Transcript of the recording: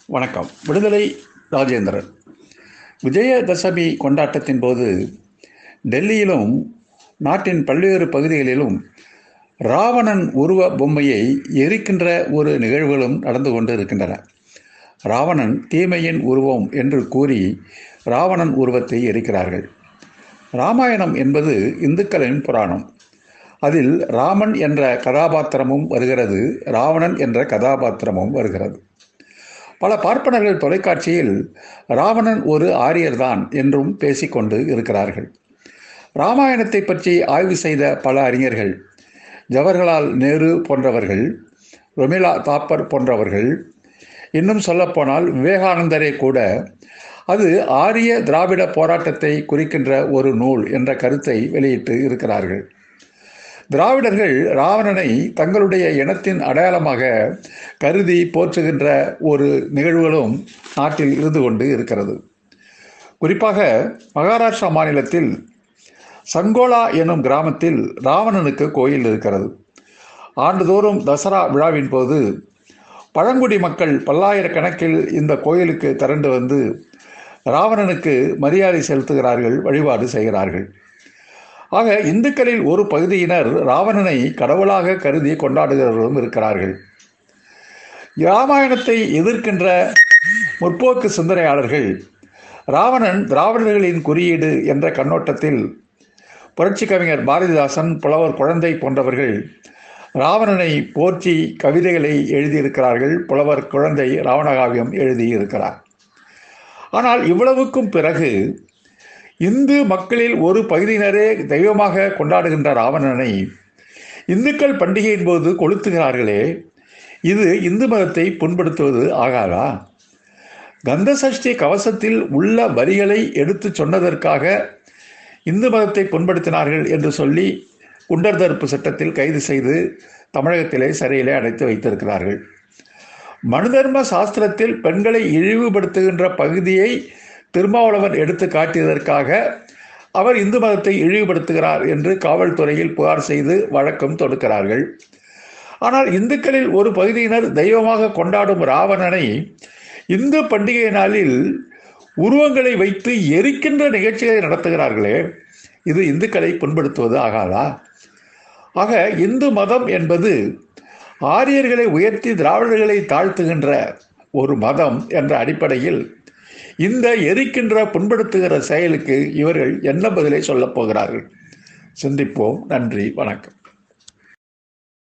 வணக்கம். விடுதலை ராஜேந்திரன். விஜயதசமி கொண்டாட்டத்தின் போது டெல்லியிலும் நாட்டின் பல்வேறு பகுதிகளிலும் ராவணன் உருவ பொம்மையை எரிக்கின்ற ஒரு நிகழ்வுகளும் நடந்து கொண்டு இருக்கின்றன. ராவணன் தீமையின் உருவம் என்று கூறி ராவணன் உருவத்தை எரிக்கிறார்கள். ராமாயணம் என்பது இந்துக்களின் புராணம். அதில் ராமன் என்ற கதாபாத்திரமும் வருகிறது, ராவணன் என்ற கதாபாத்திரமும் வருகிறது. பல பார்ப்பனர்கள் தொலைக்காட்சியில் ராவணன் ஒரு ஆரியர்தான் என்றும் பேசிக்கொண்டு இருக்கிறார்கள். ராமாயணத்தை பற்றி ஆய்வு செய்த பல அறிஞர்கள், ஜவஹர்லால் நேரு போன்றவர்கள், ரொமிலா தாப்பர் போன்றவர்கள், இன்னும் சொல்லப்போனால் விவேகானந்தரே கூட அது ஆரிய திராவிட போராட்டத்தை குறிக்கின்ற ஒரு நூல் என்ற கருத்தை வெளியிட்டு இருக்கிறார்கள். திராவிடர்கள் ராவணனை தங்களுடைய இனத்தின் அடையாளமாக கருதி போற்றுகின்ற ஒரு நிகழ்வுகளும் நாட்டில் இருந்து கொண்டு இருக்கிறது. குறிப்பாக மகாராஷ்டிரா மாநிலத்தில் சங்கோலா எனும் கிராமத்தில் ராவணனுக்கு கோயில் இருக்கிறது. ஆண்டுதோறும் தசரா விழாவின் போது பழங்குடி மக்கள் பல்லாயிரக்கணக்கில் இந்த கோயிலுக்கு திரண்டு வந்து ராவணனுக்கு மரியாதை செலுத்துகிறார்கள், வழிபாடு செய்கிறார்கள். ஆக இந்துக்களில் ஒரு பகுதியினர் ராவணனை கடவுளாக கருதி கொண்டாடுகிறவர்களும் இருக்கிறார்கள். ராமாயணத்தை எதிர்க்கின்ற முற்போக்கு சிந்தனையாளர்கள் ராவணன் திராவிடர்களின் குறியீடு என்ற கண்ணோட்டத்தில் புரட்சி கவிஞர் பாரதிதாசன், புலவர் குழந்தை போன்றவர்கள் ராவணனை போற்றி கவிதைகளை எழுதியிருக்கிறார்கள். புலவர் குழந்தை ராவணகாவியம் எழுதியிருக்கிறார். ஆனால் இவ்வளவுக்கும் பிறகு இந்து மக்களில் ஒரு பகுதியினரே தெய்வமாக கொண்டாடுகின்ற ராவணனை இந்துக்கள் பண்டிகையின் போது கொளுத்துகிறார்களே, இது இந்து மதத்தை புண்படுத்துவது ஆகாதா? கந்த சஷ்டி கவசத்தில் உள்ள வரிகளை எடுத்து சொன்னதற்காக இந்து மதத்தை புண்படுத்தினார்கள் என்று சொல்லி குண்டர் தடுப்பு சட்டத்தில் கைது செய்து தமிழகத்திலே சிறையிலே அடைத்து வைத்திருக்கிறார்கள். மனுதர்ம சாஸ்திரத்தில் பெண்களை இழிவுபடுத்துகின்ற பகுதியை திருமாவளவன் எடுத்து காட்டியதற்காக அவர் இந்து மதத்தை இழிவுபடுத்துகிறார் என்று காவல்துறையில் புகார் செய்து வழக்கம் தொடுக்கிறார்கள். ஆனால் இந்துக்களில் ஒரு பகுதியினர் தெய்வமாக கொண்டாடும் ராவணனை இந்து பண்டிகை நாளில் உருவங்களை வைத்து எரிக்கின்ற நிகழ்ச்சிகளை நடத்துகிறார்களே, இது இந்துக்களை புண்படுத்துவது ஆகாதா? ஆக இந்து மதம் என்பது ஆரியர்களை உயர்த்தி திராவிடர்களை தாழ்த்துகின்ற ஒரு மதம் என்ற அடிப்படையில் இந்த எரிக்கின்ற புண்படுத்துகிற செயலுக்கு இவர்கள் என்ன பதிலை சொல்லப் போகிறார்கள்? சிந்திப்போம். நன்றி, வணக்கம்.